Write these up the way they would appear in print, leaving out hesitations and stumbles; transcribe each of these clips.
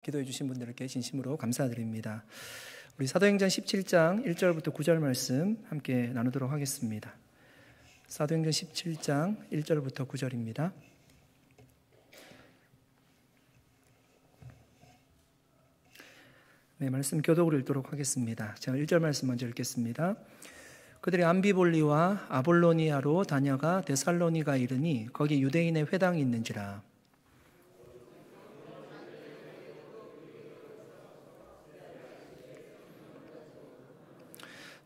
기도해 주신 분들께 진심으로 감사드립니다. 우리 사도행전 17장 1절부터 9절 말씀 함께 나누도록 하겠습니다. 사도행전 17장 1절부터 9절입니다. 네, 말씀 교독으로 읽도록 하겠습니다. 제가 1절 말씀 먼저 읽겠습니다. 그들이 암비볼리와 아볼로니아로 다녀가 데살로니가 이르니 거기 유대인의 회당이 있는지라.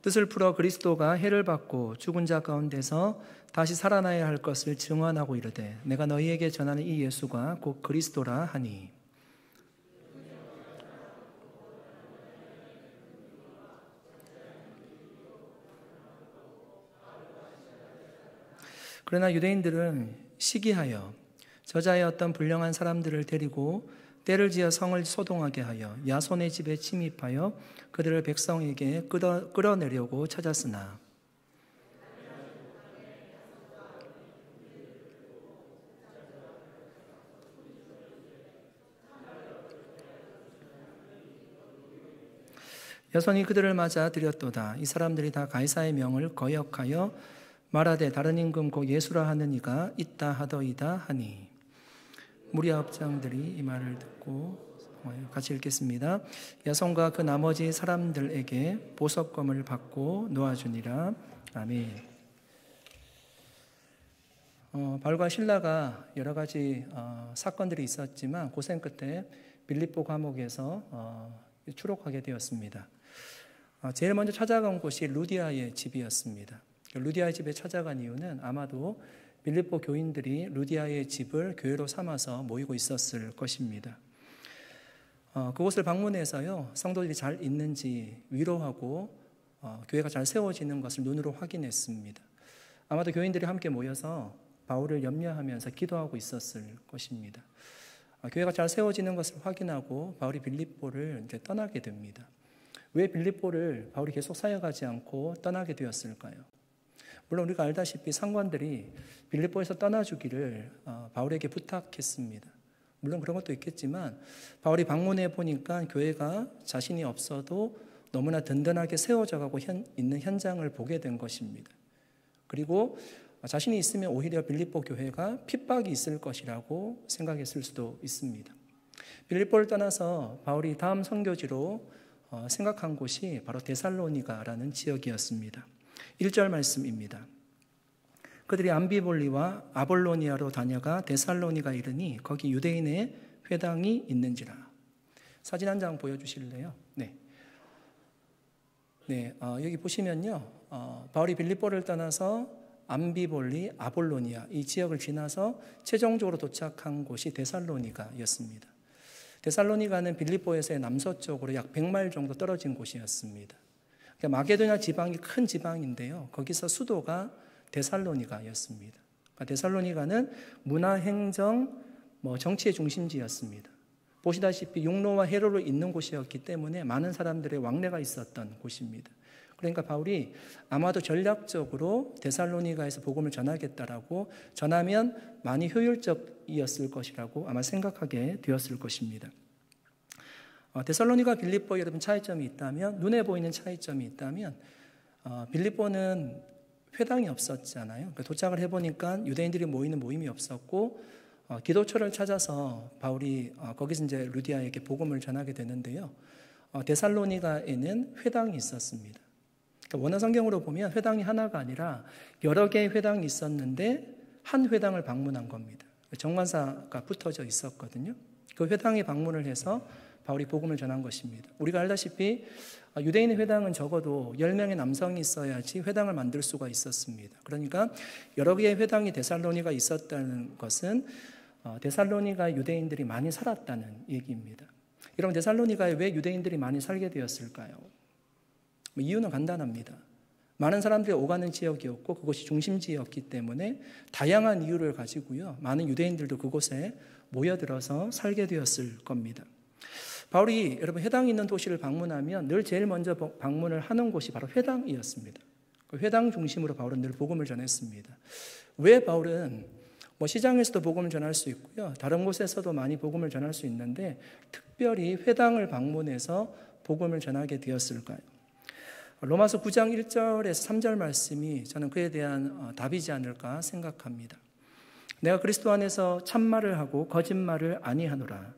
뜻을 풀어 그리스도가 해를 받고 죽은 자 가운데서 다시 살아나야 할 것을 증언하고 이르되 내가 너희에게 전하는 이 예수가 곧 그리스도라 하니. 그러나 유대인들은 시기하여 저자의 어떤 불량한 사람들을 데리고 때를 지어 성을 소동하게 하여 야손의 집에 침입하여 그들을 백성에게 끌어내려고 찾았으나 야손이 그들을 맞아 들였도다. 이 사람들이 다 가이사의 명을 거역하여 말하되 다른 임금 곧 예수라 하는 이가 있다 하더이다 하니. 무리 압장들이 이 말을 듣고 같이 읽겠습니다. 야손과 그 나머지 사람들에게 보석검을 받고 놓아주니라. 아멘. 바울과 실라가 여러 가지 사건들이 있었지만 고생 끝에 빌립보 감옥에서 추록하게 되었습니다. 제일 먼저 찾아간 곳이 루디아의 집이었습니다. 루디아의 집에 찾아간 이유는 아마도 빌립보 교인들이 루디아의 집을 교회로 삼아서 모이고 있었을 것입니다. 그곳을 방문해서요, 성도들이 잘 있는지 위로하고 교회가 잘 세워지는 것을 눈으로 확인했습니다. 아마도 교인들이 함께 모여서 바울을 염려하면서 기도하고 있었을 것입니다. 교회가 잘 세워지는 것을 확인하고 바울이 빌립보를 이제 떠나게 됩니다. 왜 빌립보를 바울이 계속 사역하지 않고 떠나게 되었을까요? 물론 우리가 알다시피 상관들이 빌립보에서 떠나주기를 바울에게 부탁했습니다. 물론 그런 것도 있겠지만 바울이 방문해 보니까 교회가 자신이 없어도 너무나 든든하게 세워져 가고 있는 현장을 보게 된 것입니다. 그리고 자신이 있으면 오히려 빌립보 교회가 핍박이 있을 것이라고 생각했을 수도 있습니다. 빌립보를 떠나서 바울이 다음 선교지로 생각한 곳이 바로 데살로니가라는 지역이었습니다. 1절 말씀입니다. 그들이 암비볼리와 아볼로니아로 다녀가 데살로니가 이르니 거기 유대인의 회당이 있는지라. 사진 한 장 보여주실래요? 네. 여기 보시면요, 바울이 빌립보를 떠나서 암비볼리, 아볼로니아 이 지역을 지나서 최종적으로 도착한 곳이 데살로니가였습니다. 데살로니가는 빌립보에서의 남서쪽으로 약 100마일 정도 떨어진 곳이었습니다. 마게도냐 지방이 큰 지방인데요, 거기서 수도가 데살로니가였습니다. 데살로니가는 문화, 행정, 정치의 중심지였습니다. 보시다시피 육로와 해로로 있는 곳이었기 때문에 많은 사람들의 왕래가 있었던 곳입니다. 그러니까 바울이 아마도 전략적으로 데살로니가에서 복음을 전하겠다라고 전하면 많이 효율적이었을 것이라고 아마 생각하게 되었을 것입니다. 데살로니가 빌립보 여러분 차이점이 있다면, 눈에 보이는 차이점이 있다면, 빌립보는 회당이 없었잖아요. 도착을 해보니까 유대인들이 모이는 모임이 없었고, 기도처를 찾아서 바울이 거기서 이제 루디아에게 복음을 전하게 되는데요. 데살로니가에는 회당이 있었습니다. 그러니까 원어 성경으로 보면 회당이 하나가 아니라 여러 개의 회당이 있었는데 한 회당을 방문한 겁니다. 정관사가 붙어져 있었거든요. 그 회당에 방문을 해서 바울이 복음을 전한 것입니다. 우리가 알다시피 유대인의 회당은 적어도 10명의 남성이 있어야지 회당을 만들 수가 있었습니다. 그러니까 여러 개의 회당이 데살로니가 있었다는 것은 데살로니가 유대인들이 많이 살았다는 얘기입니다. 여러분, 데살로니가에 왜 유대인들이 많이 살게 되었을까요? 이유는 간단합니다. 많은 사람들이 오가는 지역이었고 그곳이 중심지였기 때문에 다양한 이유를 가지고요, 많은 유대인들도 그곳에 모여들어서 살게 되었을 겁니다. 바울이 여러분 회당이 있는 도시를 방문하면 늘 제일 먼저 방문을 하는 곳이 바로 회당이었습니다. 그 회당 중심으로 바울은 늘 복음을 전했습니다. 왜 바울은 시장에서도 복음을 전할 수 있고요. 다른 곳에서도 많이 복음을 전할 수 있는데 특별히 회당을 방문해서 복음을 전하게 되었을까요? 로마서 9장 1절에서 3절 말씀이 저는 그에 대한 답이지 않을까 생각합니다. 내가 그리스도 안에서 참말을 하고 거짓말을 아니하노라.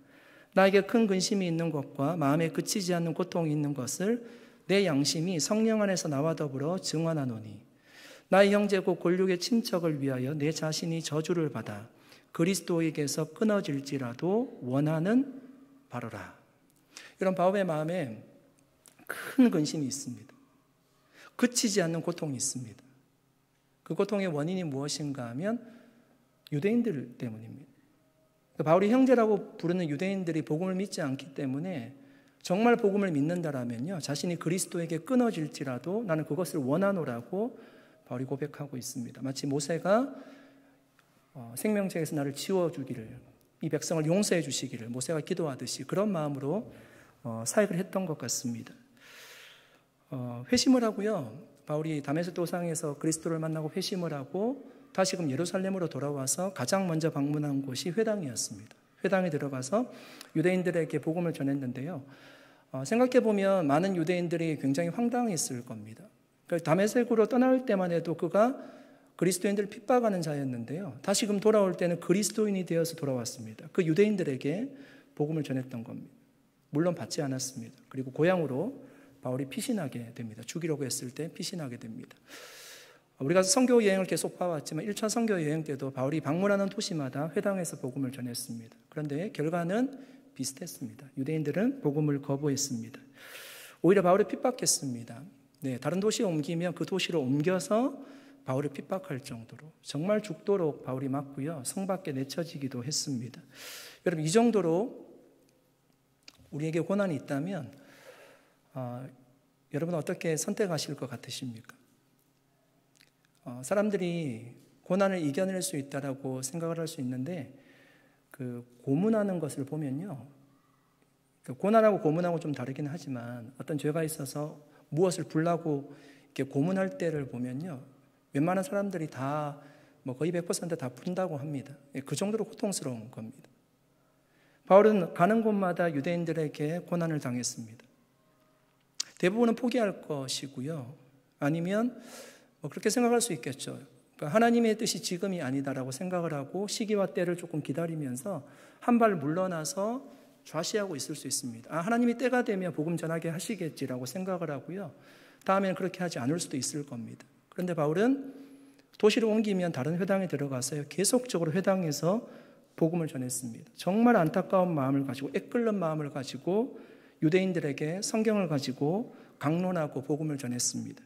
나에게 큰 근심이 있는 것과 마음에 그치지 않는 고통이 있는 것을 내 양심이 성령 안에서 나와 더불어 증언하노니 나의 형제고 골육의 친척을 위하여 내 자신이 저주를 받아 그리스도에게서 끊어질지라도 원하는 바로라. 이런 바울의 마음에 큰 근심이 있습니다. 그치지 않는 고통이 있습니다. 그 고통의 원인이 무엇인가 하면 유대인들 때문입니다. 바울이 형제라고 부르는 유대인들이 복음을 믿지 않기 때문에 정말 복음을 믿는다라면요, 자신이 그리스도에게 끊어질지라도 나는 그것을 원하노라고 바울이 고백하고 있습니다. 마치 모세가 생명책에서 나를 지워주기를, 이 백성을 용서해 주시기를 모세가 기도하듯이 그런 마음으로 사역을 했던 것 같습니다. 회심을 하고요, 바울이 다메섹 도상에서 그리스도를 만나고 회심을 하고 다시금 예루살렘으로 돌아와서 가장 먼저 방문한 곳이 회당이었습니다. 회당에 들어가서 유대인들에게 복음을 전했는데요, 생각해보면 많은 유대인들이 굉장히 황당했을 겁니다. 그러니까 다메섹으로 떠날 때만 해도 그가 그리스도인들을 핍박하는 자였는데요, 다시금 돌아올 때는 그리스도인이 되어서 돌아왔습니다. 그 유대인들에게 복음을 전했던 겁니다. 물론 받지 않았습니다. 그리고 고향으로 바울이 피신하게 됩니다. 죽이려고 했을 때 피신하게 됩니다. 우리가 선교 여행을 계속 봐왔지만 1차 선교 여행 때도 바울이 방문하는 도시마다 회당에서 복음을 전했습니다. 그런데 결과는 비슷했습니다. 유대인들은 복음을 거부했습니다. 오히려 바울을 핍박했습니다. 다른 도시에 옮기면 그 도시로 옮겨서 바울을 핍박할 정도로 정말 죽도록 바울이 맞고요, 성 밖에 내쳐지기도 했습니다. 여러분, 이 정도로 우리에게 고난이 있다면 여러분 어떻게 선택하실 것 같으십니까? 사람들이 고난을 이겨낼 수 있다라고 생각을 할 수 있는데 그 고문하는 것을 보면요, 고난하고 고문하고 좀 다르긴 하지만 어떤 죄가 있어서 무엇을 불라고 이렇게 고문할 때를 보면요, 웬만한 사람들이 다 거의 100% 다 푼다고 합니다. 그 정도로 고통스러운 겁니다. 바울은 가는 곳마다 유대인들에게 고난을 당했습니다. 대부분은 포기할 것이고요, 아니면 그렇게 생각할 수 있겠죠. 그러니까 하나님의 뜻이 지금이 아니다라고 생각을 하고 시기와 때를 조금 기다리면서 한 발 물러나서 좌시하고 있을 수 있습니다. 하나님이 때가 되면 복음 전하게 하시겠지라고 생각을 하고요, 다음에는 그렇게 하지 않을 수도 있을 겁니다. 그런데 바울은 도시를 옮기면 다른 회당에 들어가서요, 계속적으로 회당에서 복음을 전했습니다. 정말 안타까운 마음을 가지고, 애끓는 마음을 가지고 유대인들에게 성경을 가지고 강론하고 복음을 전했습니다.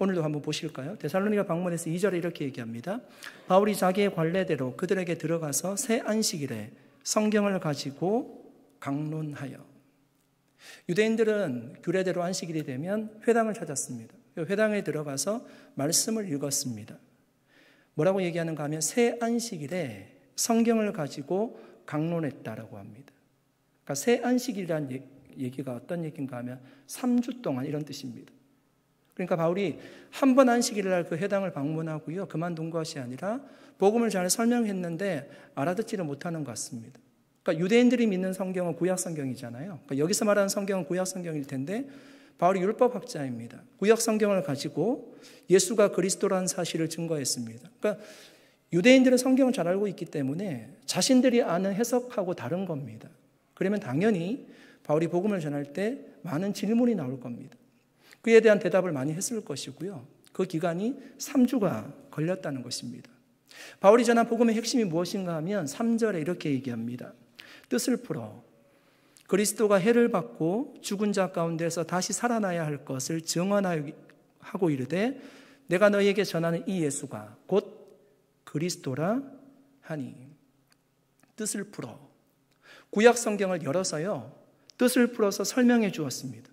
오늘도 한번 보실까요? 데살로니가 방문해서 2절에 이렇게 얘기합니다. 바울이 자기의 관례대로 그들에게 들어가서 새 안식일에 성경을 가지고 강론하여. 유대인들은 규례대로 안식일이 되면 회당을 찾았습니다. 회당에 들어가서 말씀을 읽었습니다. 뭐라고 얘기하는가 하면 새 안식일에 성경을 가지고 강론했다라고 합니다. 그러니까 새 안식일이라는 얘기가 어떤 얘기인가 하면 3주 동안 이런 뜻입니다. 그러니까 바울이 한 번 안식일을 날 그 회당을 방문하고요, 그만둔 것이 아니라 복음을 잘 설명했는데 알아듣지를 못하는 것 같습니다. 그러니까 유대인들이 믿는 성경은 구약 성경이잖아요. 그러니까 여기서 말하는 성경은 구약 성경일 텐데 바울이 율법학자입니다. 구약 성경을 가지고 예수가 그리스도라는 사실을 증거했습니다. 그러니까 유대인들은 성경을 잘 알고 있기 때문에 자신들이 아는 해석하고 다른 겁니다. 그러면 당연히 바울이 복음을 전할 때 많은 질문이 나올 겁니다. 그에 대한 대답을 많이 했을 것이고요, 그 기간이 3주가 걸렸다는 것입니다. 바울이 전한 복음의 핵심이 무엇인가 하면 3절에 이렇게 얘기합니다. 뜻을 풀어 그리스도가 해를 받고 죽은 자 가운데서 다시 살아나야 할 것을 증언하고 이르되 내가 너희에게 전하는 이 예수가 곧 그리스도라 하니. 뜻을 풀어, 구약 성경을 열어서요, 뜻을 풀어서 설명해 주었습니다.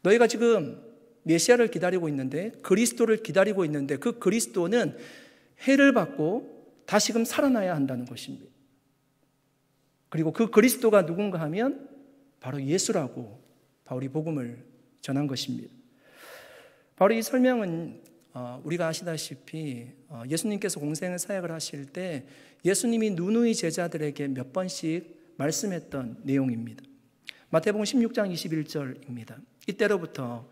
너희가 지금 메시아를 기다리고 있는데, 그리스도를 기다리고 있는데 그 그리스도는 해를 받고 다시금 살아나야 한다는 것입니다. 그리고 그 그리스도가 누군가 하면 바로 예수라고 바울이 복음을 전한 것입니다. 바로 이 설명은 우리가 아시다시피 예수님께서 공생 사역을 하실 때 예수님이 누누이 제자들에게 몇 번씩 말씀했던 내용입니다. 마태복음 16장 21절입니다. 이때로부터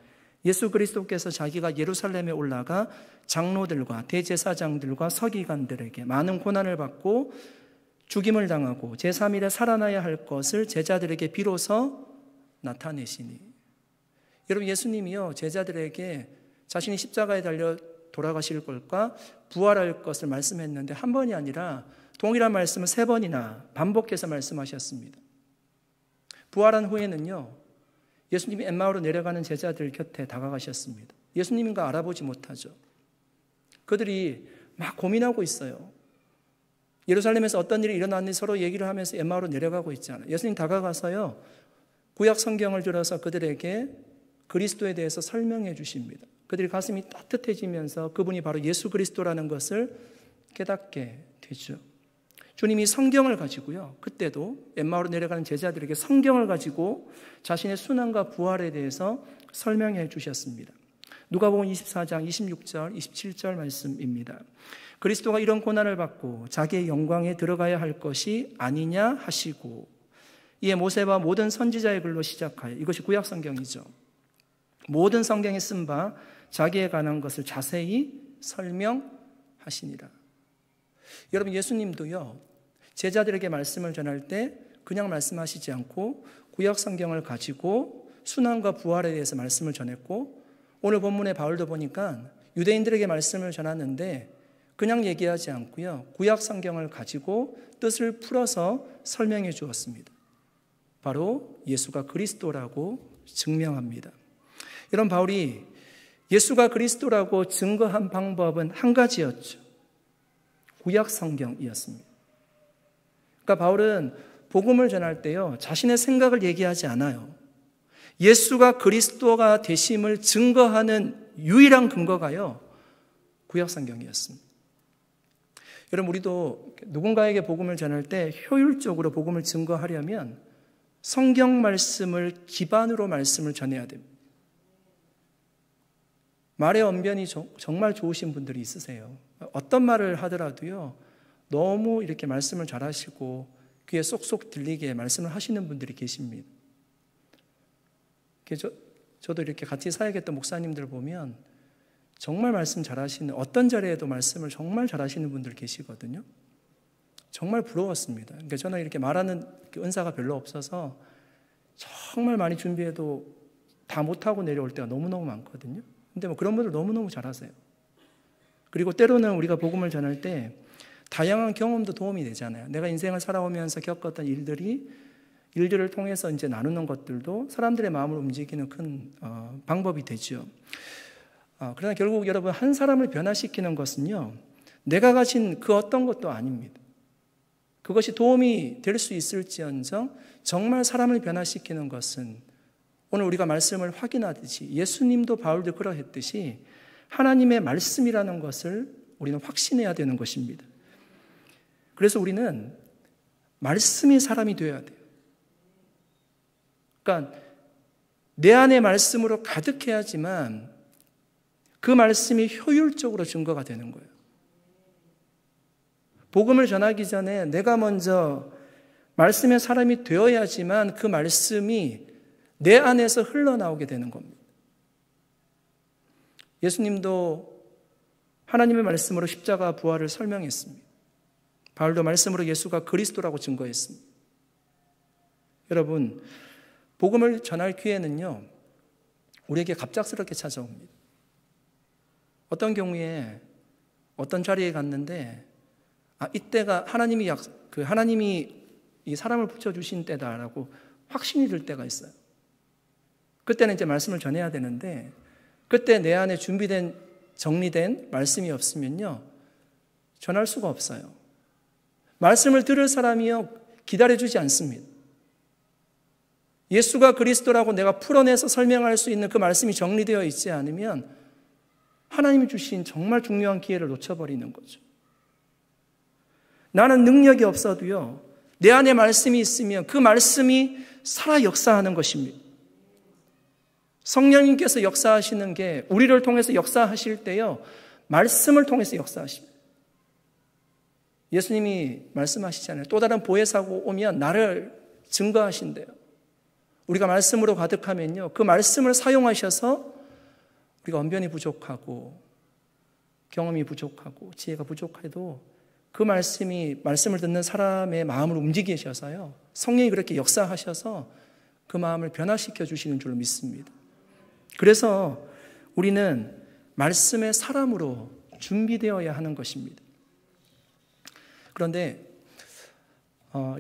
예수 그리스도께서 자기가 예루살렘에 올라가 장로들과 대제사장들과 서기관들에게 많은 고난을 받고 죽임을 당하고 제3일에 살아나야 할 것을 제자들에게 비로소 나타내시니. 여러분, 예수님이요 제자들에게 자신이 십자가에 달려 돌아가실 것과 부활할 것을 말씀했는데 한 번이 아니라 동일한 말씀을 3번이나 반복해서 말씀하셨습니다. 부활한 후에는요 예수님이 엠마오로 내려가는 제자들 곁에 다가가셨습니다. 예수님인가 알아보지 못하죠. 그들이 막 고민하고 있어요. 예루살렘에서 어떤 일이 일어났는지 서로 얘기를 하면서 엠마오로 내려가고 있잖아요. 예수님 다가가서요 구약 성경을 들어서 그들에게 그리스도에 대해서 설명해 주십니다. 그들이 가슴이 따뜻해지면서 그분이 바로 예수 그리스도라는 것을 깨닫게 되죠. 주님이 성경을 가지고요 그때도 엠마오로 내려가는 제자들에게 성경을 가지고 자신의 순환과 부활에 대해서 설명해 주셨습니다. 누가복음 24장 26절 27절 말씀입니다. 그리스도가 이런 고난을 받고 자기의 영광에 들어가야 할 것이 아니냐 하시고 이에 모세와 모든 선지자의 글로 시작하여, 이것이 구약 성경이죠, 모든 성경에 쓴 바 자기에 관한 것을 자세히 설명하시니라. 여러분, 예수님도요 제자들에게 말씀을 전할 때 그냥 말씀하시지 않고 구약 성경을 가지고 순환과 부활에 대해서 말씀을 전했고, 오늘 본문의 바울도 보니까 유대인들에게 말씀을 전하는데 그냥 얘기하지 않고요 구약 성경을 가지고 뜻을 풀어서 설명해 주었습니다. 바로 예수가 그리스도라고 증명합니다. 이런 바울이 예수가 그리스도라고 증거한 방법은 한 가지였죠. 구약 성경이었습니다. 그러니까 바울은 복음을 전할 때요 자신의 생각을 얘기하지 않아요. 예수가 그리스도가 되심을 증거하는 유일한 근거가요 구약 성경이었습니다. 여러분, 우리도 누군가에게 복음을 전할 때 효율적으로 복음을 증거하려면 성경 말씀을 기반으로 말씀을 전해야 됩니다. 말의 언변이 정말 좋으신 분들이 있으세요. 어떤 말을 하더라도요 너무 이렇게 말씀을 잘하시고 귀에 쏙쏙 들리게 말씀을 하시는 분들이 계십니다. 저도 이렇게 같이 사역했던 목사님들 보면 정말 말씀 잘하시는, 어떤 자리에도 말씀을 정말 잘하시는 분들 계시거든요. 정말 부러웠습니다. 그러니까 저는 이렇게 말하는 은사가 별로 없어서 정말 많이 준비해도 다 못하고 내려올 때가 너무너무 많거든요. 근데 뭐 그런 분들 너무너무 잘하세요. 그리고 때로는 우리가 복음을 전할 때 다양한 경험도 도움이 되잖아요. 내가 인생을 살아오면서 겪었던 일들을 통해서 이제 나누는 것들도 사람들의 마음을 움직이는 큰 방법이 되죠. 그러나 결국 여러분, 한 사람을 변화시키는 것은요 내가 가진 그 어떤 것도 아닙니다. 그것이 도움이 될 수 있을지언정 정말 사람을 변화시키는 것은 오늘 우리가 말씀을 확인하듯이 예수님도 바울도 그러했듯이 하나님의 말씀이라는 것을 우리는 확신해야 되는 것입니다. 그래서 우리는 말씀이 사람이 되어야 돼요. 그러니까 내 안에 말씀으로 가득해야지만 그 말씀이 효율적으로 증거가 되는 거예요. 복음을 전하기 전에 내가 먼저 말씀의 사람이 되어야지만 그 말씀이 내 안에서 흘러나오게 되는 겁니다. 예수님도 하나님의 말씀으로 십자가 부활을 설명했습니다. 바울도 말씀으로 예수가 그리스도라고 증거했습니다. 여러분, 복음을 전할 기회는요 우리에게 갑작스럽게 찾아옵니다. 어떤 경우에 어떤 자리에 갔는데 이때가 하나님이 이 사람을 붙여주신 때다라고 확신이 들 때가 있어요. 그때는 이제 말씀을 전해야 되는데 그때 내 안에 준비된 정리된 말씀이 없으면요 전할 수가 없어요. 말씀을 들을 사람이요 기다려주지 않습니다. 예수가 그리스도라고 내가 풀어내서 설명할 수 있는 그 말씀이 정리되어 있지 않으면 하나님이 주신 정말 중요한 기회를 놓쳐버리는 거죠. 나는 능력이 없어도요 내 안에 말씀이 있으면 그 말씀이 살아 역사하는 것입니다. 성령님께서 역사하시는 게 우리를 통해서 역사하실 때요, 말씀을 통해서 역사하십니다. 예수님이 말씀하시잖아요. 또 다른 보혜사가 오면 나를 증거하신대요. 우리가 말씀으로 가득하면요, 그 말씀을 사용하셔서 우리가 언변이 부족하고 경험이 부족하고 지혜가 부족해도 그 말씀을 듣는 사람의 마음을 움직이셔서요, 성령이 그렇게 역사하셔서 그 마음을 변화시켜 주시는 줄로 믿습니다. 그래서 우리는 말씀의 사람으로 준비되어야 하는 것입니다. 그런데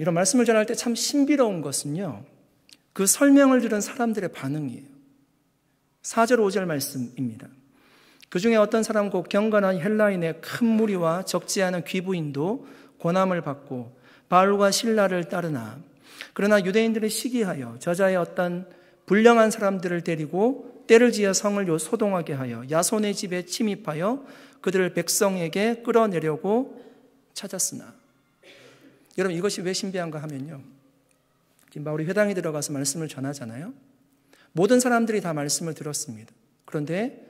이런 말씀을 전할 때 참 신비로운 것은요, 그 설명을 들은 사람들의 반응이에요. 4절 5절 말씀입니다. 그 중에 어떤 사람 곧 경건한 헬라인의 큰 무리와 적지 않은 귀부인도 고난을 받고 바울과 실라를 따르나, 그러나 유대인들이 시기하여 저자의 어떤 불량한 사람들을 데리고 때를 지어 성을 소동하게 하여 야손의 집에 침입하여 그들을 백성에게 끌어내려고 찾았으나. 여러분, 이것이 왜 신비한가 하면요, 지금 바울이 회당에 들어가서 말씀을 전하잖아요. 모든 사람들이 다 말씀을 들었습니다. 그런데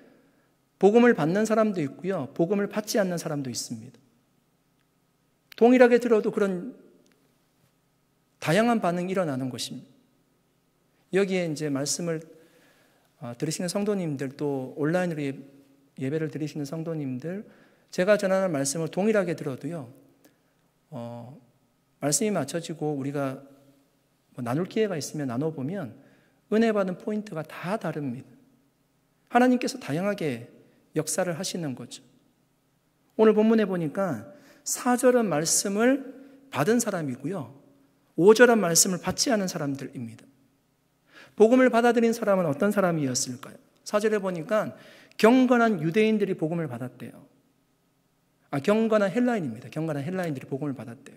복음을 받는 사람도 있고요, 복음을 받지 않는 사람도 있습니다. 동일하게 들어도 그런 다양한 반응이 일어나는 것입니다. 여기에 이제 말씀을 들으시는 성도님들, 또 온라인으로 예배를 드리시는 성도님들, 제가 전하는 말씀을 동일하게 들어도요, 말씀이 맞춰지고 우리가 나눌 기회가 있으면 나눠보면 은혜 받은 포인트가 다 다릅니다. 하나님께서 다양하게 역사를 하시는 거죠. 오늘 본문에 보니까 4절은 말씀을 받은 사람이고요, 5절은 말씀을 받지 않은 사람들입니다. 복음을 받아들인 사람은 어떤 사람이었을까요? 4절에 보니까 경건한 유대인들이 복음을 받았대요. 경건한 헬라인입니다. 경건한 헬라인들이 복음을 받았대요.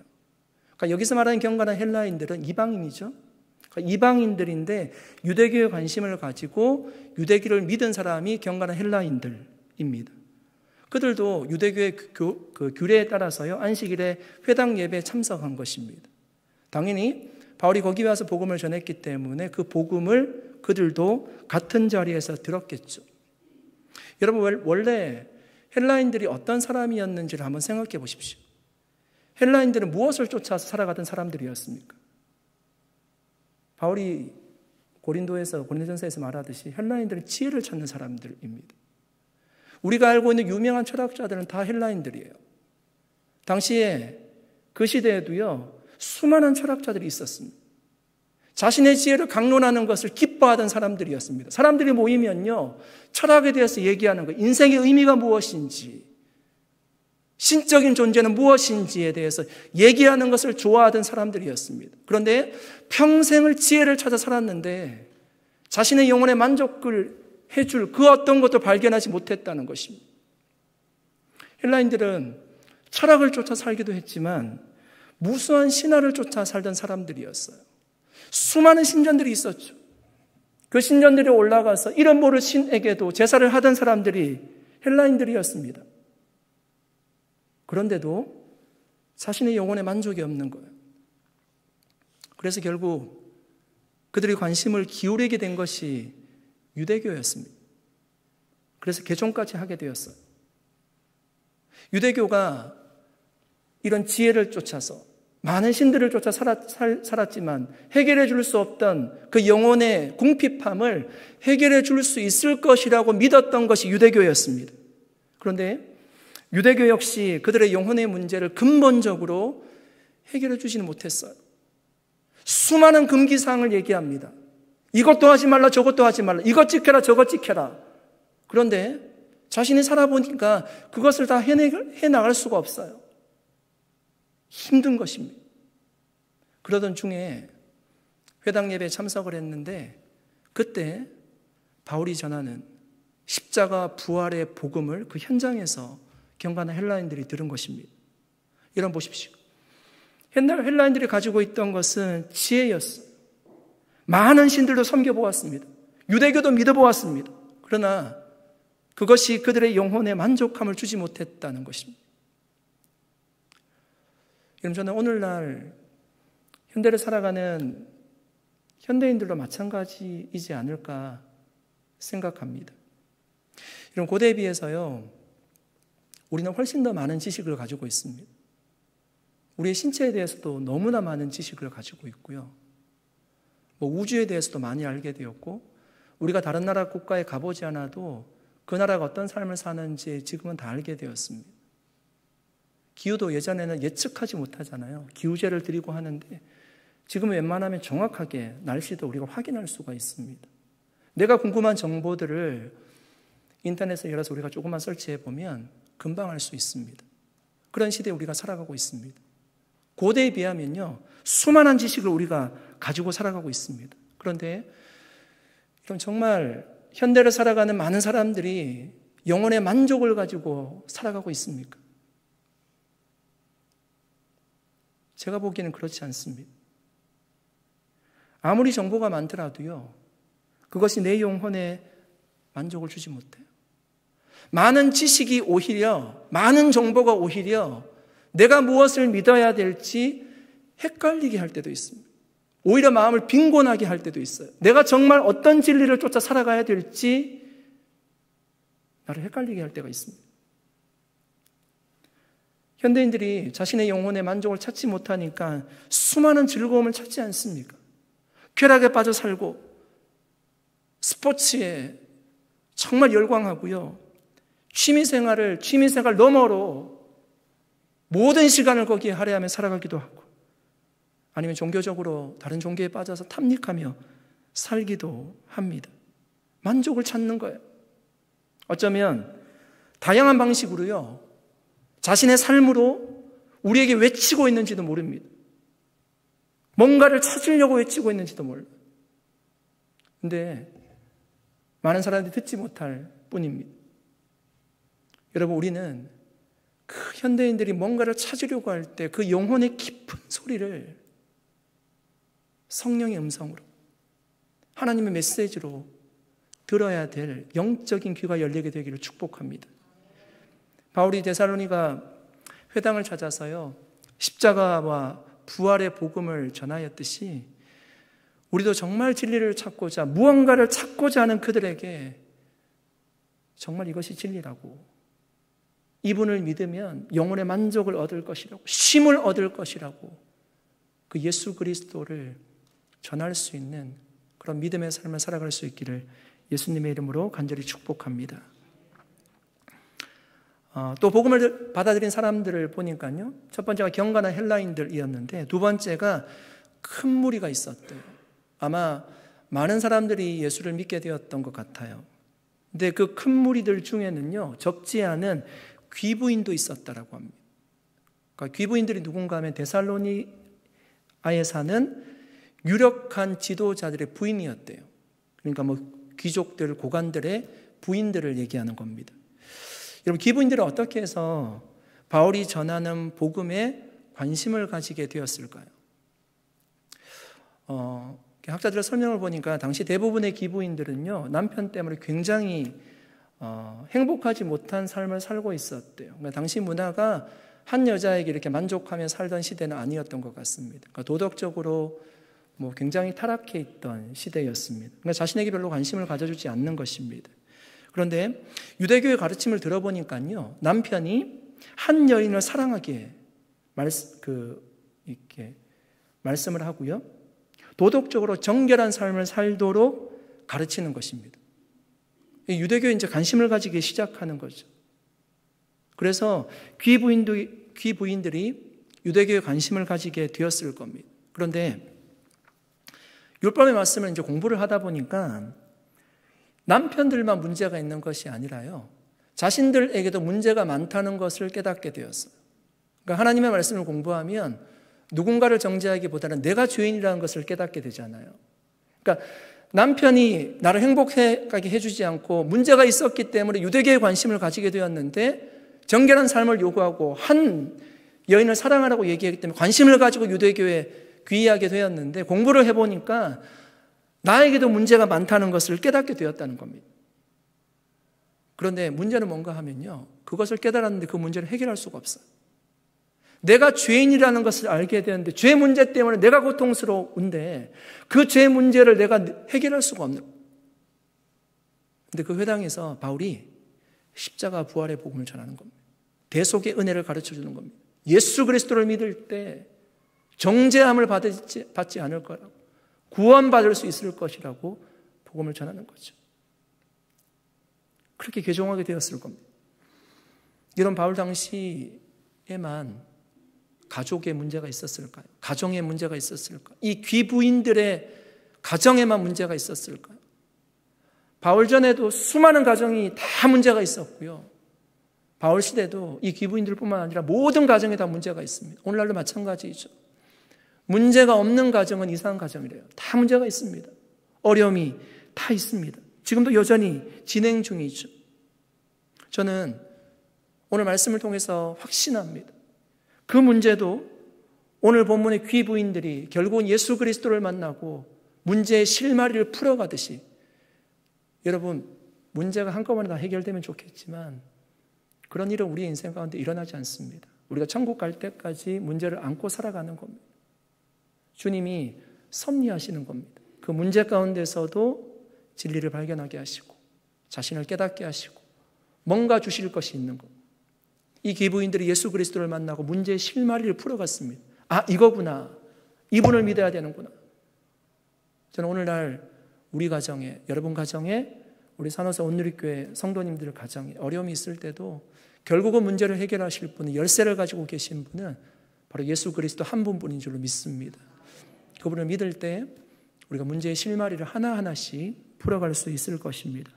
그러니까 여기서 말하는 경건한 헬라인들은 이방인이죠. 그러니까 이방인들인데 유대교에 관심을 가지고 유대교를 믿은 사람이 경건한 헬라인들입니다. 그들도 유대교의 그 규례에 따라서요, 안식일에 회당 예배에 참석한 것입니다. 당연히 바울이 거기 와서 복음을 전했기 때문에 그 복음을 그들도 같은 자리에서 들었겠죠. 여러분, 원래 헬라인들이 어떤 사람이었는지를 한번 생각해 보십시오. 헬라인들은 무엇을 쫓아서 살아가던 사람들이었습니까? 바울이 고린도전서에서 말하듯이 헬라인들은 지혜를 찾는 사람들입니다. 우리가 알고 있는 유명한 철학자들은 다 헬라인들이에요. 당시에 그 시대에도요, 수많은 철학자들이 있었습니다. 자신의 지혜를 강론하는 것을 기뻐하던 사람들이었습니다. 사람들이 모이면요, 철학에 대해서 얘기하는 거, 인생의 의미가 무엇인지, 신적인 존재는 무엇인지에 대해서 얘기하는 것을 좋아하던 사람들이었습니다. 그런데 평생을 지혜를 찾아 살았는데 자신의 영혼에 만족을 해줄 그 어떤 것도 발견하지 못했다는 것입니다. 헬라인들은 철학을 쫓아 살기도 했지만 무수한 신화를 쫓아 살던 사람들이었어요. 수많은 신전들이 있었죠. 그 신전들에 올라가서 이름 모를 신에게도 제사를 하던 사람들이 헬라인들이었습니다. 그런데도 자신의 영혼에 만족이 없는 거예요. 그래서 결국 그들이 관심을 기울이게 된 것이 유대교였습니다. 그래서 개종까지 하게 되었어요. 유대교가 이런 지혜를 쫓아서 많은 신들을 쫓아 살았지만 해결해 줄 수 없던 그 영혼의 궁핍함을 해결해 줄 수 있을 것이라고 믿었던 것이 유대교였습니다. 그런데 유대교 역시 그들의 영혼의 문제를 근본적으로 해결해 주지는 못했어요. 수많은 금기사항을 얘기합니다. 이것도 하지 말라, 저것도 하지 말라, 이것 지켜라, 저것 지켜라. 그런데 자신이 살아보니까 그것을 다 해나갈 수가 없어요. 힘든 것입니다. 그러던 중에 회당 예배에 참석을 했는데 그때 바울이 전하는 십자가 부활의 복음을 그 현장에서 경건한 헬라인들이 들은 것입니다. 여러분 보십시오. 옛날 헬라인들이 가지고 있던 것은 지혜였어요. 많은 신들도 섬겨보았습니다. 유대교도 믿어보았습니다. 그러나 그것이 그들의 영혼에 만족함을 주지 못했다는 것입니다. 여러분, 저는 오늘날 현대를 살아가는 현대인들도 마찬가지이지 않을까 생각합니다. 이런 고대에 비해서요, 우리는 훨씬 더 많은 지식을 가지고 있습니다. 우리의 신체에 대해서도 너무나 많은 지식을 가지고 있고요. 우주에 대해서도 많이 알게 되었고, 우리가 다른 나라 국가에 가보지 않아도 그 나라가 어떤 삶을 사는지 지금은 다 알게 되었습니다. 기후도 예전에는 예측하지 못하잖아요. 기후제를 드리고 하는데 지금은 웬만하면 정확하게 날씨도 우리가 확인할 수가 있습니다. 내가 궁금한 정보들을 인터넷에 열어서 우리가 조금만 설치해 보면 금방 알 수 있습니다. 그런 시대에 우리가 살아가고 있습니다. 고대에 비하면요, 수많은 지식을 우리가 가지고 살아가고 있습니다. 그런데 그럼 정말 현대를 살아가는 많은 사람들이 영혼의 만족을 가지고 살아가고 있습니까? 제가 보기에는 그렇지 않습니다. 아무리 정보가 많더라도요, 그것이 내 영혼에 만족을 주지 못해요. 많은 지식이 오히려, 많은 정보가 오히려 내가 무엇을 믿어야 될지 헷갈리게 할 때도 있습니다. 오히려 마음을 빈곤하게 할 때도 있어요. 내가 정말 어떤 진리를 쫓아 살아가야 될지 나를 헷갈리게 할 때가 있습니다. 현대인들이 자신의 영혼의 만족을 찾지 못하니까 수많은 즐거움을 찾지 않습니까? 쾌락에 빠져 살고 스포츠에 정말 열광하고요. 취미생활 너머로 모든 시간을 거기에 할애하며 살아가기도 하고, 아니면 종교적으로 다른 종교에 빠져서 탐닉하며 살기도 합니다. 만족을 찾는 거예요. 어쩌면 다양한 방식으로요, 자신의 삶으로 우리에게 외치고 있는지도 모릅니다. 뭔가를 찾으려고 외치고 있는지도 몰라요. 근데 많은 사람들이 듣지 못할 뿐입니다. 여러분, 우리는 그 현대인들이 뭔가를 찾으려고 할 때 그 영혼의 깊은 소리를 성령의 음성으로, 하나님의 메시지로 들어야 될 영적인 귀가 열리게 되기를 축복합니다. 바울이 데살로니가 회당을 찾아서요, 십자가와 부활의 복음을 전하였듯이 우리도 정말 진리를 찾고자, 무언가를 찾고자 하는 그들에게 정말 이것이 진리라고, 이분을 믿으면 영혼의 만족을 얻을 것이라고, 쉼을 얻을 것이라고, 그 예수 그리스도를 전할 수 있는 그런 믿음의 삶을 살아갈 수 있기를 예수님의 이름으로 간절히 축복합니다. 또 복음을 받아들인 사람들을 보니까요, 첫 번째가 경건한 헬라인들이었는데 두 번째가 큰 무리가 있었대요. 아마 많은 사람들이 예수를 믿게 되었던 것 같아요. 근데 그 큰 무리들 중에는요, 적지 않은 귀부인도 있었다라고 합니다. 그러니까 귀부인들이 누군가 하면 데살로니아에 사는 유력한 지도자들의 부인이었대요. 그러니까 귀족들, 고관들의 부인들을 얘기하는 겁니다. 여러분, 귀부인들은 어떻게 해서 바울이 전하는 복음에 관심을 가지게 되었을까요? 학자들의 설명을 보니까 당시 대부분의 귀부인들은요, 남편 때문에 굉장히 행복하지 못한 삶을 살고 있었대요. 그러니까 당시 문화가 한 여자에게 이렇게 만족하며 살던 시대는 아니었던 것 같습니다. 그러니까 도덕적으로 굉장히 타락해 있던 시대였습니다. 그러니까 자신에게 별로 관심을 가져주지 않는 것입니다. 그런데 유대교의 가르침을 들어보니까요, 남편이 한 여인을 사랑하게 이렇게 말씀을 하고요, 도덕적으로 정결한 삶을 살도록 가르치는 것입니다. 유대교에 이제 관심을 가지기 시작하는 거죠. 그래서 귀부인들이 유대교에 관심을 가지게 되었을 겁니다. 그런데 율법의 말씀을 이제 공부를 하다 보니까 남편들만 문제가 있는 것이 아니라요, 자신들에게도 문제가 많다는 것을 깨닫게 되었어요. 그러니까 하나님의 말씀을 공부하면 누군가를 정죄하기보다는 내가 죄인이라는 것을 깨닫게 되잖아요. 그러니까 남편이 나를 행복하게 해주지 않고 문제가 있었기 때문에 유대교에 관심을 가지게 되었는데, 정결한 삶을 요구하고 한 여인을 사랑하라고 얘기하기 때문에 관심을 가지고 유대교에 귀의하게 되었는데, 공부를 해보니까 나에게도 문제가 많다는 것을 깨닫게 되었다는 겁니다. 그런데 문제는 뭔가 하면요, 그것을 깨달았는데 그 문제를 해결할 수가 없어요. 내가 죄인이라는 것을 알게 되는데, 죄 문제 때문에 내가 고통스러운데 그 죄 문제를 내가 해결할 수가 없는 거예요. 근데 그 회당에서 바울이 십자가 부활의 복음을 전하는 겁니다. 대속의 은혜를 가르쳐 주는 겁니다. 예수 그리스도를 믿을 때 정죄함을 받지 않을 거라고, 구원받을 수 있을 것이라고 복음을 전하는 거죠. 그렇게 개종하게 되었을 겁니다. 이런 바울 당시에만 가족에 문제가 있었을까요? 가정에 문제가 있었을까요? 이 귀부인들의 가정에만 문제가 있었을까요? 바울 전에도 수많은 가정이 다 문제가 있었고요. 바울 시대도 이 귀부인들뿐만 아니라 모든 가정에 다 문제가 있습니다. 오늘날도 마찬가지이죠. 문제가 없는 가정은 이상한 가정이래요. 다 문제가 있습니다. 어려움이 다 있습니다. 지금도 여전히 진행 중이죠. 저는 오늘 말씀을 통해서 확신합니다. 그 문제도 오늘 본문의 귀부인들이 결국은 예수 그리스도를 만나고 문제의 실마리를 풀어가듯이, 여러분, 문제가 한꺼번에 다 해결되면 좋겠지만 그런 일은 우리의 인생 가운데 일어나지 않습니다. 우리가 천국 갈 때까지 문제를 안고 살아가는 겁니다. 주님이 섭리하시는 겁니다. 그 문제 가운데서도 진리를 발견하게 하시고 자신을 깨닫게 하시고 뭔가 주실 것이 있는 것. 이 귀부인들이 예수 그리스도를 만나고 문제의 실마리를 풀어갔습니다. 아, 이거구나. 이분을 믿어야 되는구나. 저는 오늘날 우리 가정에, 여러분 가정에, 우리 산호사 온누리교회 성도님들 가정에 어려움이 있을 때도 결국은 문제를 해결하실 분은, 열쇠를 가지고 계신 분은 바로 예수 그리스도 한 분뿐인 줄로 믿습니다. 그분을 믿을 때 우리가 문제의 실마리를 하나하나씩 풀어갈 수 있을 것입니다.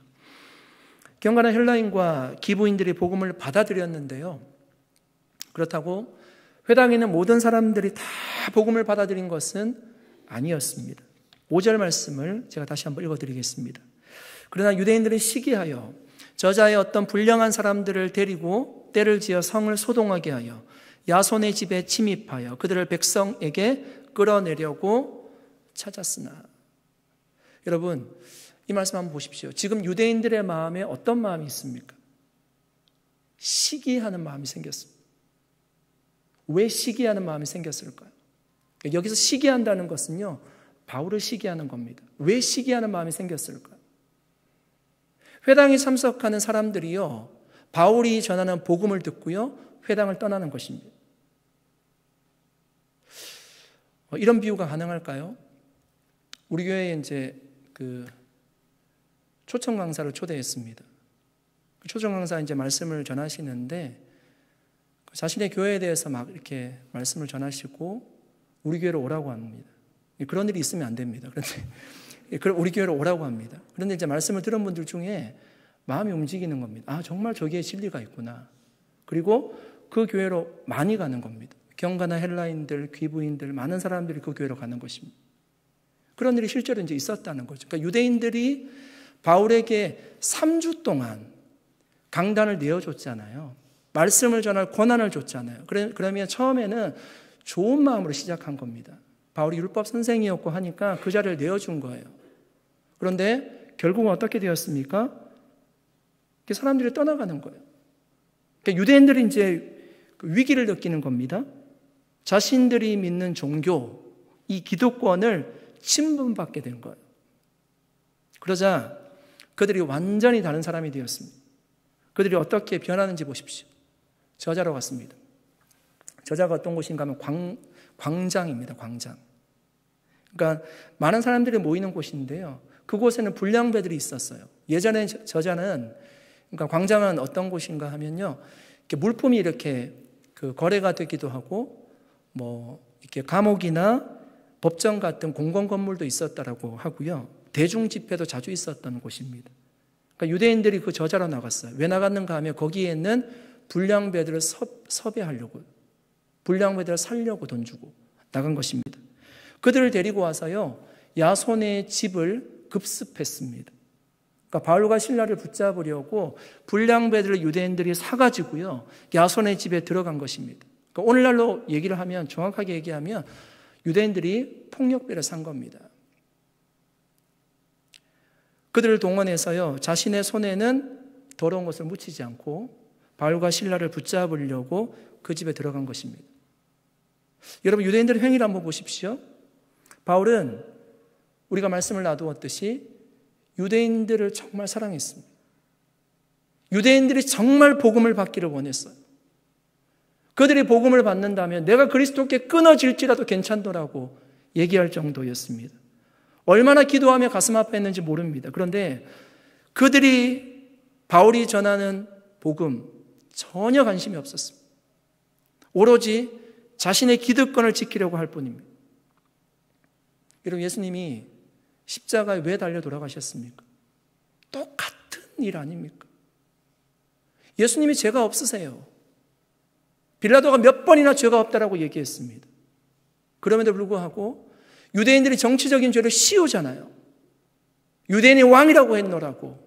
경건한 헬라인과 기부인들이 복음을 받아들였는데요. 그렇다고 회당에 있는 모든 사람들이 다 복음을 받아들인 것은 아니었습니다. 5절 말씀을 제가 다시 한번 읽어드리겠습니다. 그러나 유대인들은 시기하여 저자의 어떤 불량한 사람들을 데리고 때를 지어 성을 소동하게 하여 야손의 집에 침입하여 그들을 백성에게 끌어내려고 찾았으나. 여러분, 이 말씀 한번 보십시오. 지금 유대인들의 마음에 어떤 마음이 있습니까? 시기하는 마음이 생겼습니다. 왜 시기하는 마음이 생겼을까요? 여기서 시기한다는 것은요, 바울을 시기하는 겁니다. 왜 시기하는 마음이 생겼을까요? 회당에 참석하는 사람들이요, 바울이 전하는 복음을 듣고요, 회당을 떠나는 것입니다. 이런 비유가 가능할까요? 우리 교회에 이제 초청 강사를 초대했습니다. 초청 강사 이제 말씀을 전하시는데 자신의 교회에 대해서 막 이렇게 말씀을 전하시고 우리 교회로 오라고 합니다. 그런 일이 있으면 안 됩니다. 그런데 우리 교회로 오라고 합니다. 그런데 이제 말씀을 들은 분들 중에 마음이 움직이는 겁니다. 아, 정말 저기에 진리가 있구나. 그리고 그 교회로 많이 가는 겁니다. 경건한 헬라인들, 귀부인들, 많은 사람들이 그 교회로 가는 것입니다. 그런 일이 실제로 이제 있었다는 거죠. 그러니까 유대인들이 바울에게 3주 동안 강단을 내어줬잖아요. 말씀을 전할 권한을 줬잖아요. 그러면 처음에는 좋은 마음으로 시작한 겁니다. 바울이 율법 선생이었고 하니까 그 자리를 내어준 거예요. 그런데 결국은 어떻게 되었습니까? 사람들이 떠나가는 거예요. 그러니까 유대인들이 이제 위기를 느끼는 겁니다. 자신들이 믿는 종교, 이 기득권을 침범받게 된 거예요. 그러자 그들이 완전히 다른 사람이 되었습니다. 그들이 어떻게 변하는지 보십시오. 저자로 갔습니다. 저자가 어떤 곳인가 하면 광장입니다. 광장. 그러니까 많은 사람들이 모이는 곳인데요. 그곳에는 불량배들이 있었어요. 예전에 저자는, 그러니까 광장은 어떤 곳인가 하면요, 이렇게 물품이 이렇게 거래가 되기도 하고, 이렇게 감옥이나 법정 같은 공공 건물도 있었다라고 하고요. 대중 집회도 자주 있었던 곳입니다. 그러니까 유대인들이 그 저자로 나갔어요. 왜 나갔는가 하면 거기에 있는 불량배들을 섭외하려고, 불량배들을 살려고 돈 주고 나간 것입니다. 그들을 데리고 와서요, 야손의 집을 급습했습니다. 그러니까 바울과 실라를 붙잡으려고 불량배들을 유대인들이 사가지고요, 야손의 집에 들어간 것입니다. 그러니까 오늘날로 얘기를 하면, 정확하게 얘기하면 유대인들이 폭력배를 산 겁니다. 그들을 동원해서요, 자신의 손에는 더러운 것을 묻히지 않고 바울과 실라를 붙잡으려고 그 집에 들어간 것입니다. 여러분, 유대인들의 행위를 한번 보십시오. 바울은 우리가 말씀을 놔두었듯이 유대인들을 정말 사랑했습니다. 유대인들이 정말 복음을 받기를 원했어요. 그들이 복음을 받는다면 내가 그리스도께 끊어질지라도 괜찮더라고 얘기할 정도였습니다. 얼마나 기도하며 가슴 아파했는지 모릅니다. 그런데 그들이 바울이 전하는 복음 전혀 관심이 없었습니다. 오로지 자신의 기득권을 지키려고 할 뿐입니다. 여러분, 예수님이 십자가에 왜 달려 돌아가셨습니까? 똑같은 일 아닙니까? 예수님이 죄가 없으세요. 빌라도가 몇 번이나 죄가 없다라고 얘기했습니다. 그럼에도 불구하고 유대인들이 정치적인 죄를 씌우잖아요. 유대인이 왕이라고 했노라고.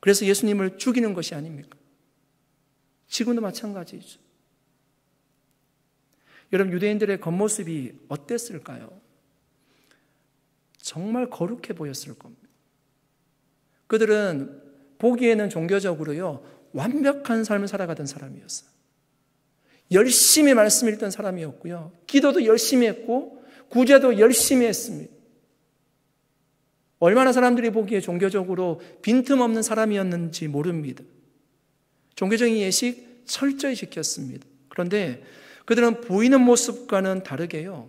그래서 예수님을 죽이는 것이 아닙니까? 지금도 마찬가지죠. 여러분, 유대인들의 겉모습이 어땠을까요? 정말 거룩해 보였을 겁니다. 그들은 보기에는 종교적으로요, 완벽한 삶을 살아가던 사람이었어요. 열심히 말씀 읽던 사람이었고요. 기도도 열심히 했고 구제도 열심히 했습니다. 얼마나 사람들이 보기에 종교적으로 빈틈없는 사람이었는지 모릅니다. 종교적인 예식 철저히 지켰습니다. 그런데 그들은 보이는 모습과는 다르게요,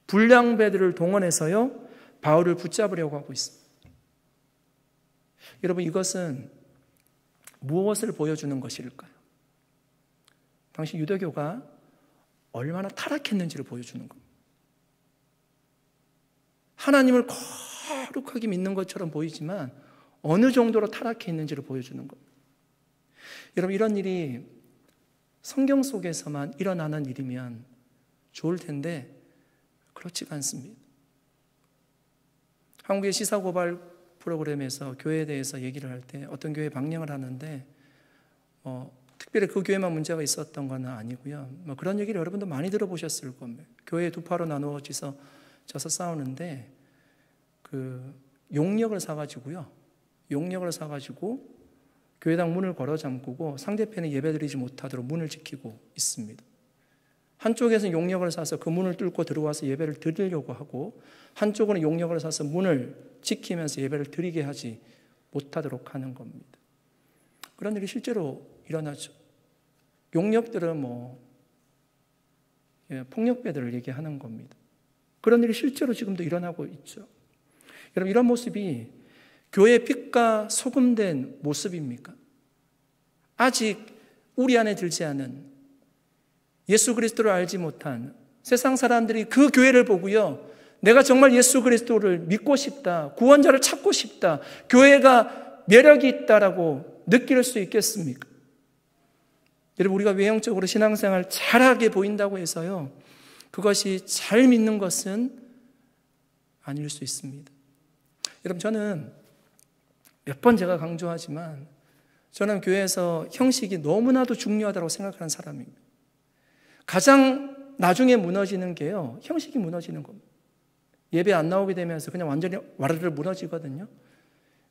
불량배들을 동원해서요 바울을 붙잡으려고 하고 있습니다. 여러분, 이것은 무엇을 보여주는 것일까요? 당시 유대교가 얼마나 타락했는지를 보여주는 겁니다. 하나님을 거룩하게 믿는 것처럼 보이지만 어느 정도로 타락해 있는지를 보여주는 겁니다. 여러분, 이런 일이 성경 속에서만 일어나는 일이면 좋을 텐데 그렇지가 않습니다. 한국의 시사고발 프로그램에서 교회에 대해서 얘기를 할 때 어떤 교회 방영을 하는데 특별히 그 교회만 문제가 있었던 건 아니고요. 그런 얘기를 여러분도 많이 들어보셨을 겁니다. 교회 두 파로 나누어져서 싸우는데 그 용역을 사가지고요. 용역을 사가지고 교회당 문을 걸어 잠그고 상대편이 예배드리지 못하도록 문을 지키고 있습니다. 한쪽에서는 용역을 사서 그 문을 뚫고 들어와서 예배를 드리려고 하고, 한쪽은 용역을 사서 문을 지키면서 예배를 드리게 하지 못하도록 하는 겁니다. 그런 일이 실제로 일어나죠. 용역들은 폭력배들을 얘기하는 겁니다. 그런 일이 실제로 지금도 일어나고 있죠. 여러분, 이런 모습이 교회의 빛과 소금된 모습입니까? 아직 우리 안에 들지 않은, 예수 그리스도를 알지 못한 세상 사람들이 그 교회를 보고요, 내가 정말 예수 그리스도를 믿고 싶다, 구원자를 찾고 싶다, 교회가 매력이 있다라고 느낄 수 있겠습니까? 여러분, 우리가 외형적으로 신앙생활 잘하게 보인다고 해서요, 그것이 잘 믿는 것은 아닐 수 있습니다. 여러분, 저는 몇 번 제가 강조하지만 저는 교회에서 형식이 너무나도 중요하다고 생각하는 사람입니다. 가장 나중에 무너지는 게요, 형식이 무너지는 겁니다. 예배 안 나오게 되면서 그냥 완전히 와르르 무너지거든요.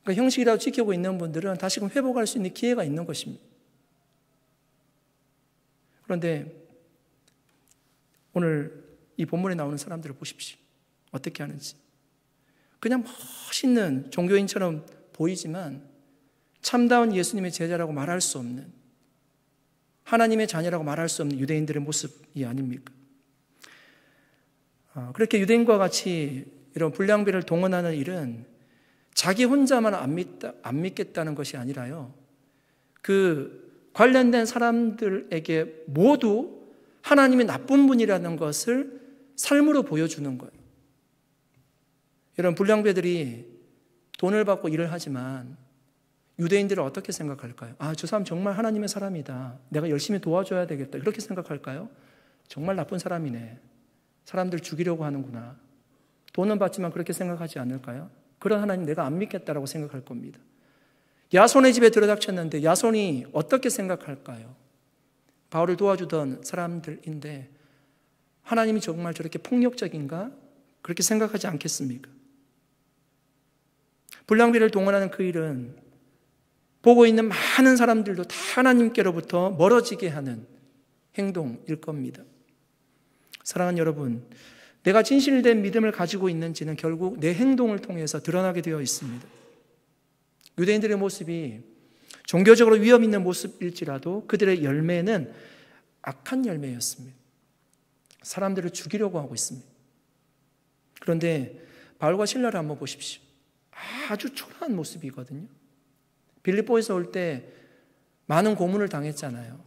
그러니까 형식이라도 지키고 있는 분들은 다시금 회복할 수 있는 기회가 있는 것입니다. 그런데 오늘 이 본문에 나오는 사람들을 보십시오. 어떻게 하는지. 그냥 멋있는 종교인처럼 보이지만 참다운 예수님의 제자라고 말할 수 없는, 하나님의 자녀라고 말할 수 없는 유대인들의 모습이 아닙니까? 그렇게 유대인과 같이 이런 불량배를 동원하는 일은 자기 혼자만 안 믿겠다는 것이 아니라요, 그 관련된 사람들에게 모두 하나님이 나쁜 분이라는 것을 삶으로 보여주는 거예요. 이런 불량배들이 돈을 받고 일을 하지만 유대인들은 어떻게 생각할까요? 저 사람 정말 하나님의 사람이다, 내가 열심히 도와줘야 되겠다, 이렇게 생각할까요? 정말 나쁜 사람이네, 사람들 죽이려고 하는구나, 돈은 받지만 그렇게 생각하지 않을까요? 그런 하나님 내가 안 믿겠다라고 생각할 겁니다. 야손의 집에 들어닥쳤는데 야손이 어떻게 생각할까요? 바울을 도와주던 사람들인데 하나님이 정말 저렇게 폭력적인가? 그렇게 생각하지 않겠습니까? 불량배를 동원하는 그 일은 보고 있는 많은 사람들도 다 하나님께로부터 멀어지게 하는 행동일 겁니다. 사랑하는 여러분, 내가 진실된 믿음을 가지고 있는지는 결국 내 행동을 통해서 드러나게 되어 있습니다. 유대인들의 모습이 종교적으로 위험 있는 모습일지라도 그들의 열매는 악한 열매였습니다. 사람들을 죽이려고 하고 있습니다. 그런데 바울과 실라를 한번 보십시오. 아주 초라한 모습이거든요. 빌립보에서 올 때 많은 고문을 당했잖아요.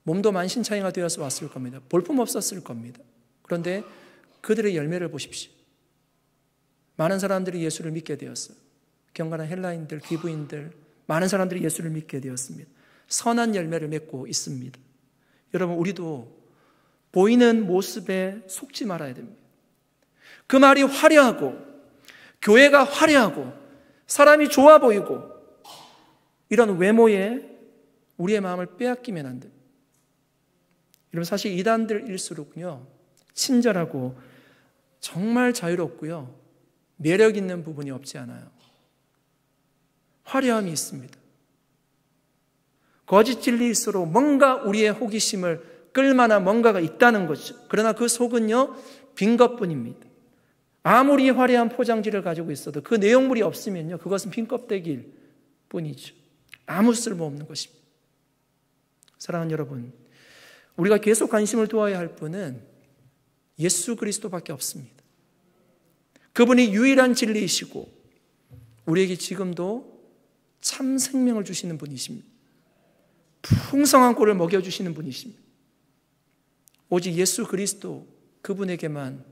몸도 만신창이가 되어서 왔을 겁니다. 볼품 없었을 겁니다. 그런데 그들의 열매를 보십시오. 많은 사람들이 예수를 믿게 되었어요. 경건한 헬라인들, 기브인들, 많은 사람들이 예수를 믿게 되었습니다. 선한 열매를 맺고 있습니다. 여러분, 우리도 보이는 모습에 속지 말아야 됩니다. 그 말이 화려하고 교회가 화려하고 사람이 좋아 보이고 이런 외모에 우리의 마음을 빼앗기면 안 돼요. 여러분, 사실 이단들일수록요 친절하고 정말 자유롭고요 매력 있는 부분이 없지 않아요. 화려함이 있습니다. 거짓 진리일수록 뭔가 우리의 호기심을 끌만한 뭔가가 있다는 거죠. 그러나 그 속은요 빈 것뿐입니다. 아무리 화려한 포장지를 가지고 있어도 그 내용물이 없으면요 그것은 빈 껍데기일 뿐이죠. 아무 쓸모없는 것입니다. 사랑하는 여러분, 우리가 계속 관심을 두어야 할 분은 예수 그리스도밖에 없습니다. 그분이 유일한 진리이시고 우리에게 지금도 참 생명을 주시는 분이십니다. 풍성한 꼴을 먹여주시는 분이십니다. 오직 예수 그리스도 그분에게만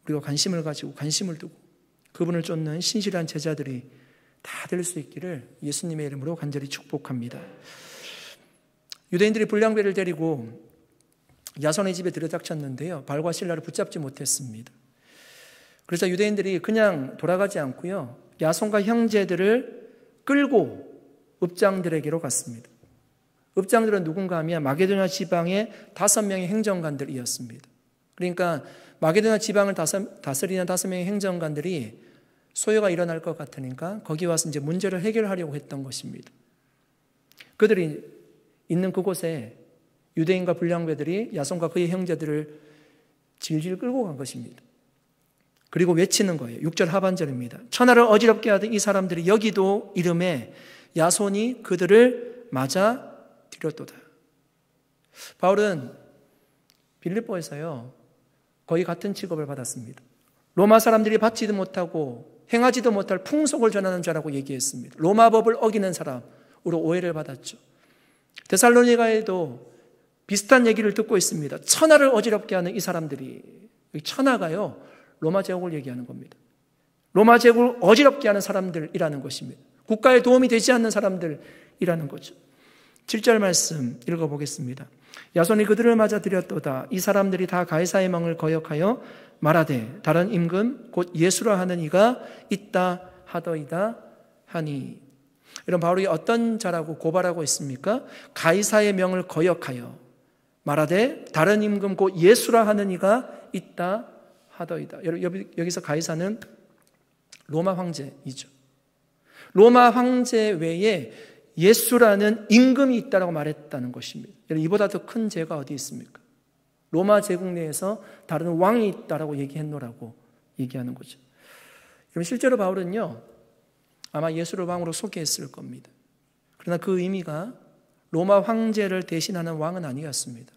우리가 관심을 가지고 관심을 두고 그분을 쫓는 신실한 제자들이 다 될 수 있기를 예수님의 이름으로 간절히 축복합니다. 유대인들이 불량배를 데리고 야손의 집에 들여닥쳤는데요, 바울과 실라를 붙잡지 못했습니다. 그래서 유대인들이 그냥 돌아가지 않고요 야손과 형제들을 끌고 읍장들에게로 갔습니다. 읍장들은 누군가 하면 마게도냐 지방의 5명의 행정관들이었습니다. 그러니까 마게도냐 지방을 다스리는 5명의 행정관들이 소요가 일어날 것 같으니까 거기 와서 이제 문제를 해결하려고 했던 것입니다. 그들이 있는 그곳에 유대인과 불량배들이 야손과 그의 형제들을 질질 끌고 간 것입니다. 그리고 외치는 거예요. 6절 하반절입니다. 천하를 어지럽게 하던 이 사람들이 여기도 이름에 야손이 그들을 맞아 들였도다. 바울은 빌립보에서요 거의 같은 직업을 받았습니다. 로마 사람들이 받지도 못하고 행하지도 못할 풍속을 전하는 자라고 얘기했습니다. 로마 법을 어기는 사람으로 오해를 받았죠. 데살로니가에도 비슷한 얘기를 듣고 있습니다. 천하를 어지럽게 하는 이 사람들이, 천하가요 로마 제국을 얘기하는 겁니다. 로마 제국을 어지럽게 하는 사람들이라는 것입니다. 국가에 도움이 되지 않는 사람들이라는 거죠. 7절 말씀 읽어보겠습니다. 야손이 그들을 맞아 들였도다. 이 사람들이 다 가이사의 명을 거역하여 말하되 다른 임금 곧 예수라 하는 이가 있다 하더이다 하니. 이런 바울이 어떤 자라고 고발하고 있습니까? 가이사의 명을 거역하여 말하되 다른 임금 곧 예수라 하는 이가 있다 하더이다. 여기서 가이사는 로마 황제이죠. 로마 황제 외에 예수라는 임금이 있다고 말했다는 것입니다. 이보다 더 큰 죄가 어디 있습니까? 로마 제국 내에서 다른 왕이 있다라고 얘기했노라고 얘기하는 거죠. 그럼 실제로 바울은요 아마 예수를 왕으로 소개했을 겁니다. 그러나 그 의미가 로마 황제를 대신하는 왕은 아니었습니다.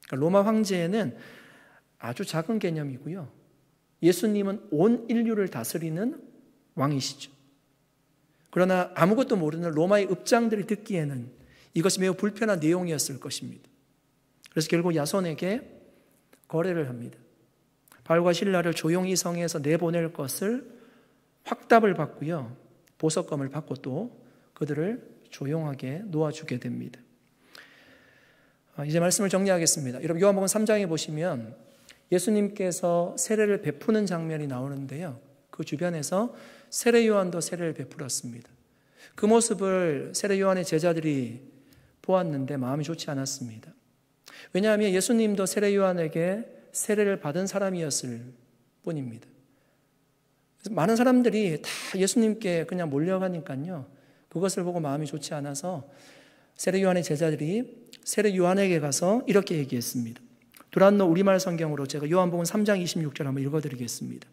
그러니까 로마 황제는 아주 작은 개념이고요, 예수님은 온 인류를 다스리는 왕이시죠. 그러나 아무것도 모르는 로마의 읍장들이 듣기에는 이것이 매우 불편한 내용이었을 것입니다. 그래서 결국 야손에게 거래를 합니다. 바울과 실라를 조용히 성에서 내보낼 것을 확답을 받고요, 보석금을 받고 또 그들을 조용하게 놓아주게 됩니다. 이제 말씀을 정리하겠습니다. 여러분, 요한복음 3장에 보시면 예수님께서 세례를 베푸는 장면이 나오는데요, 그 주변에서 세례 요한도 세례를 베풀었습니다. 그 모습을 세례 요한의 제자들이 보았는데 마음이 좋지 않았습니다. 왜냐하면 예수님도 세례 요한에게 세례를 받은 사람이었을 뿐입니다. 많은 사람들이 다 예수님께 그냥 몰려가니까요, 그것을 보고 마음이 좋지 않아서 세례 요한의 제자들이 세례 요한에게 가서 이렇게 얘기했습니다. 두란노 우리말 성경으로 제가 요한복음 3장 26절 한번 읽어드리겠습니다.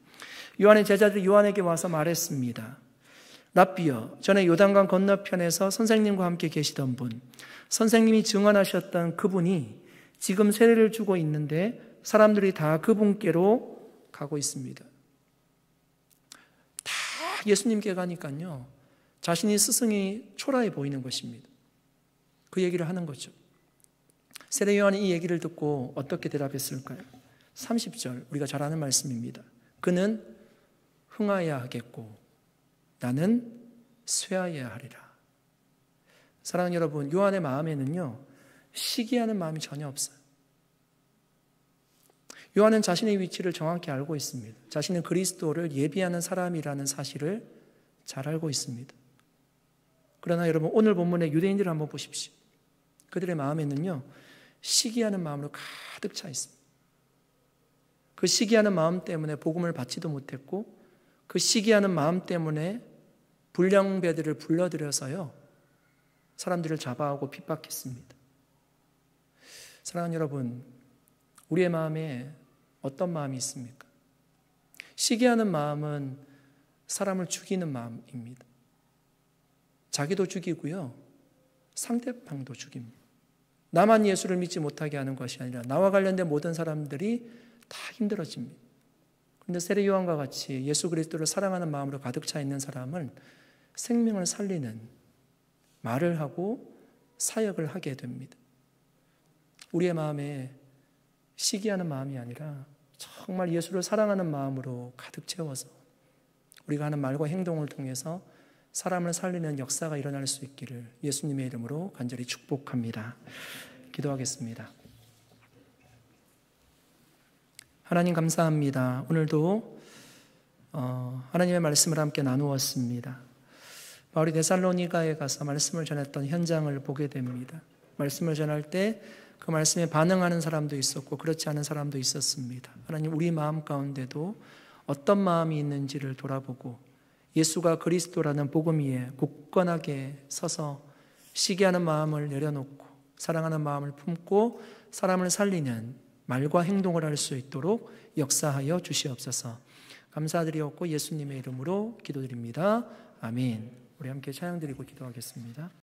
요한의 제자들이 요한에게 와서 말했습니다. 랍비여, 전에 요단강 건너편에서 선생님과 함께 계시던 분, 선생님이 증언하셨던 그분이 지금 세례를 주고 있는데 사람들이 다 그분께로 가고 있습니다. 다 예수님께 가니까요, 자신이 스승이 초라해 보이는 것입니다. 그 얘기를 하는 거죠. 세례 요한이 이 얘기를 듣고 어떻게 대답했을까요? 30절, 우리가 잘 아는 말씀입니다. 그는 흥하여야 하겠고 나는 쇠하여야 하리라. 사랑하는 여러분, 요한의 마음에는요, 시기하는 마음이 전혀 없어요. 요한은 자신의 위치를 정확히 알고 있습니다. 자신은 그리스도를 예비하는 사람이라는 사실을 잘 알고 있습니다. 그러나 여러분, 오늘 본문의 유대인들을 한번 보십시오. 그들의 마음에는요, 시기하는 마음으로 가득 차 있습니다. 그 시기하는 마음 때문에 복음을 받지도 못했고, 그 시기하는 마음 때문에 불량배들을 불러들여서요, 사람들을 잡아오고 핍박했습니다. 사랑하는 여러분, 우리의 마음에 어떤 마음이 있습니까? 시기하는 마음은 사람을 죽이는 마음입니다. 자기도 죽이고요, 상대방도 죽입니다. 나만 예수를 믿지 못하게 하는 것이 아니라 나와 관련된 모든 사람들이 다 힘들어집니다. 그런데 세례 요한과 같이 예수 그리스도를 사랑하는 마음으로 가득 차 있는 사람은 생명을 살리는 말을 하고 사역을 하게 됩니다. 우리의 마음에 시기하는 마음이 아니라 정말 예수를 사랑하는 마음으로 가득 채워서 우리가 하는 말과 행동을 통해서 사람을 살리는 역사가 일어날 수 있기를 예수님의 이름으로 간절히 축복합니다. 기도하겠습니다. 하나님 감사합니다. 오늘도 하나님의 말씀을 함께 나누었습니다. 바울이 데살로니가에 가서 말씀을 전했던 현장을 보게 됩니다. 말씀을 전할 때 그 말씀에 반응하는 사람도 있었고 그렇지 않은 사람도 있었습니다. 하나님, 우리 마음 가운데도 어떤 마음이 있는지를 돌아보고 예수가 그리스도라는 복음 위에 굳건하게 서서 시기하는 마음을 내려놓고 사랑하는 마음을 품고 사람을 살리는 말과 행동을 할 수 있도록 역사하여 주시옵소서. 감사드리옵고 예수님의 이름으로 기도드립니다. 아멘. 우리 함께 찬양 드리고 기도하겠습니다.